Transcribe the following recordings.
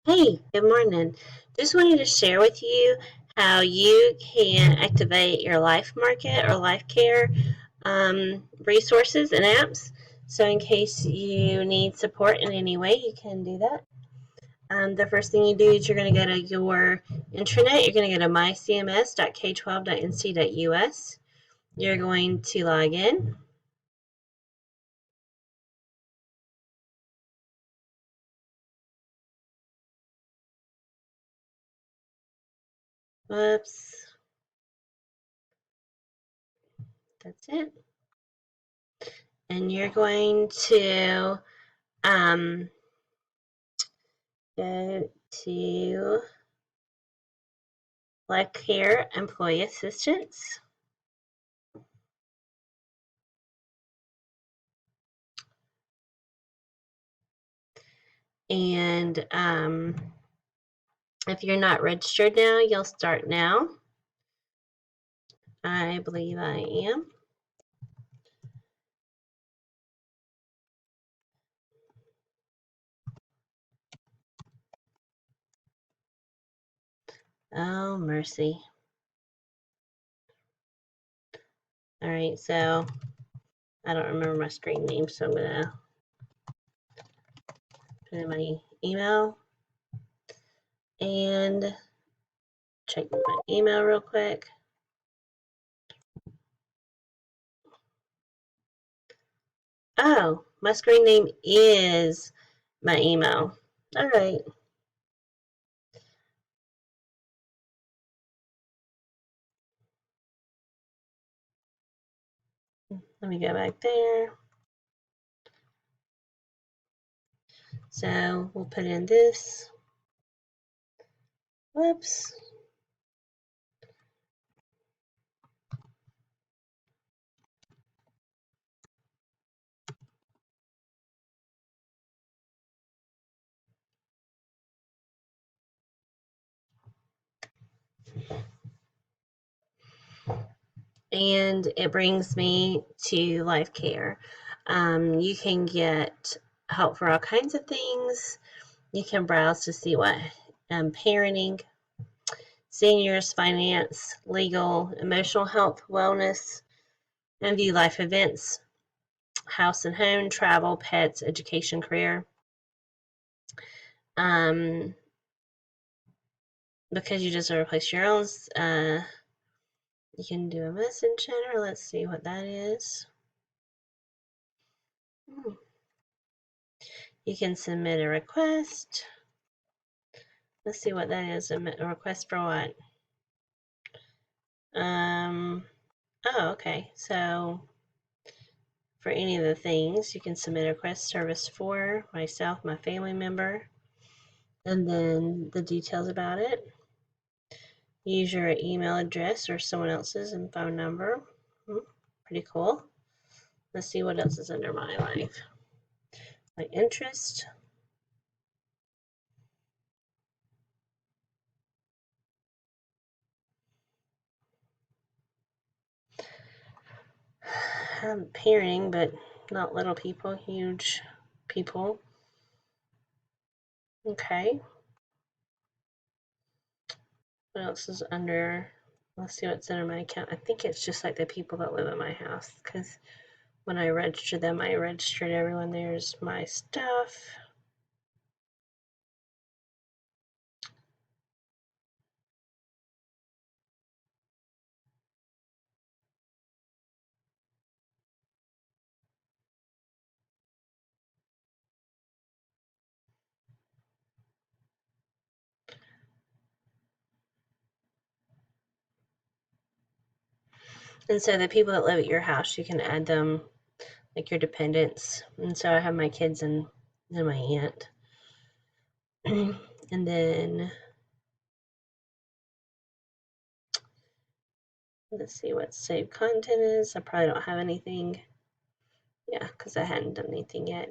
Hey, good morning. Just wanted to share with you how you can activate your life market or life care resources and apps. So, in case you need support in any way, you can do that. The first thing you do is you're going to go to your intranet. You're going to go to mycms.k12.nc.us. You're going to log in. Whoops. That's it. And you're going to um, go to Life Care Employee Assistance. And if you're not registered now, you'll start now. I believe I am. Oh, mercy. All right, so I don't remember my screen name, so I'm going to put in my email and check my email real quick. Oh, my screen name is my email. All right. Let me go back there. So we'll put in this. Whoops. And it brings me to Life Care. You can get help for all kinds of things. You can browse to see what parenting, seniors, finance, legal, emotional health, wellness, and view life events, house and home, travel, pets, education, career. Um, because you just replace your own, you can do a message center. Let's see what that is. You can submit a request. Let's see what that is. A request for what? Oh, okay. So for any of the things, you can submit a request service for myself, my family member, and then the details about it. Use your email address or someone else's and phone number. Pretty cool. Let's see what else is under my life. My interest. Parenting, but not little people, huge people. Okay. What else is under? Let's see what's under my account. I think it's just like the people that live in my house because when I registered them, I registered everyone. There's my stuff. And so the people that live at your house, you can add them like your dependents. And so I have my kids and my aunt. And then let's see what saved content is. I probably don't have anything. Yeah, because I hadn't done anything yet.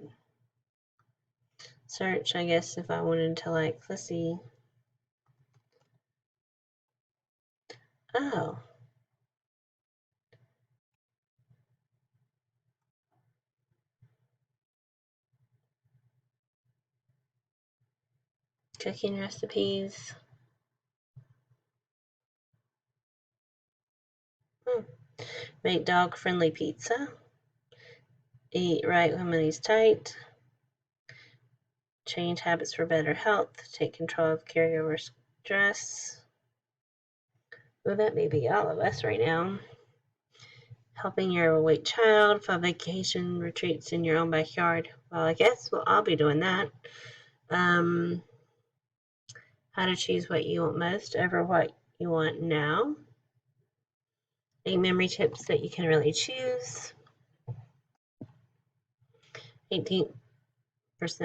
Search, I guess, if I wanted to, like, let's see. Oh. cooking recipes. Make dog-friendly pizza. Eat right when money's tight. Change habits for better health. Take control of caregiver stress. Well, that may be all of us right now. Helping your overweight child. 5 vacation retreats in your own backyard. Well, I guess I'll be doing that. How to choose what you want most over what you want now. 8 memory tips that you can really choose. 18%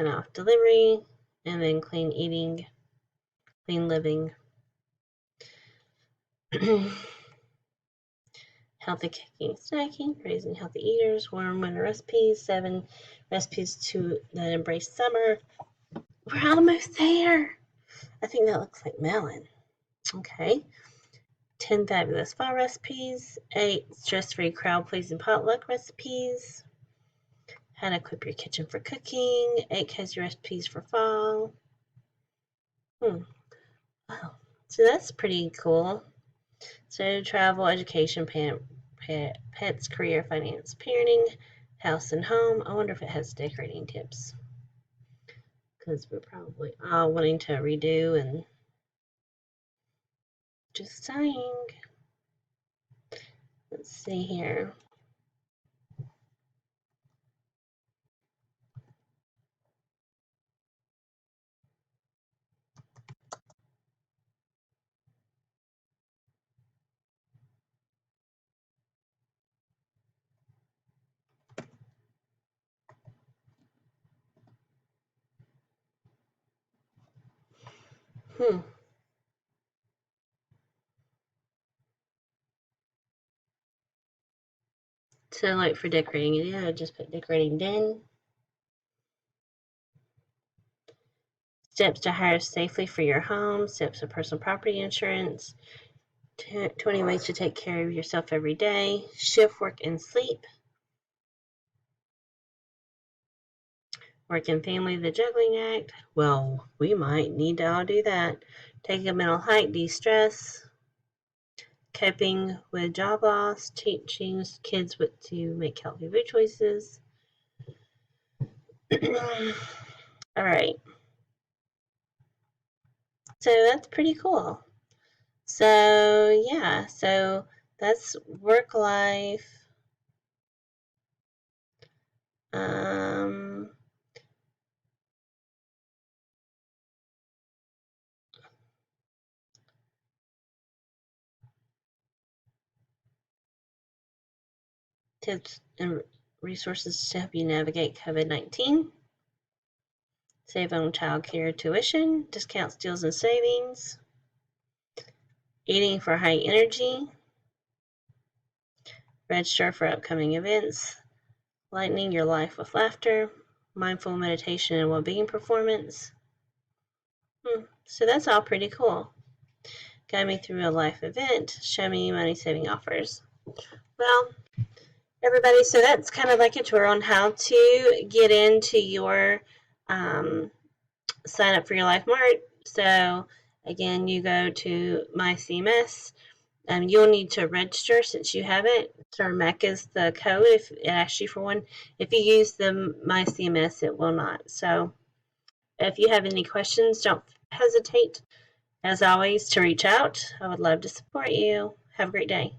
off delivery. And then clean eating, clean living. Healthy cooking, snacking, raising healthy eaters, warm winter recipes, 7 recipes that embrace summer. We're almost there. I think that looks like melon. Okay. 10 fabulous fall recipes, 8 stress-free crowd-pleasing potluck recipes, how to equip your kitchen for cooking, 8 cozy recipes for fall. Wow. So that's pretty cool. So travel, education, pets, career, finance, parenting, house and home. I wonder if it has decorating tips. Because we're probably all wanting to redo and just saying. Let's see here. So like for decorating, yeah, I just put decorating den. Steps to hire safely for your home, steps of personal property insurance, 20 ways to take care of yourself every day, shift work and sleep, work and family, the juggling act. Well, we might need to all do that. Taking a mental hike, de-stress, coping with job loss, teaching kids what to make healthy food choices. All right. So that's pretty cool. So yeah, so that's work life. Tips and resources to help you navigate COVID-19. Save on child care tuition, discounts, deals, and savings. Eating for high energy. Register for upcoming events. Lightening your life with laughter. Mindful meditation and well-being performance. So that's all pretty cool. Guide me through a life event. Show me money-saving offers. Well, everybody, so that's kind of like a tour on how to get into your sign up for your LifeMart. So again, you go to MyCMS. You'll need to register since you haven't. StarMac is the code if it asks you for one. If you use the MyCMS, it will not. So if you have any questions, don't hesitate, as always, to reach out. I would love to support you. Have a great day.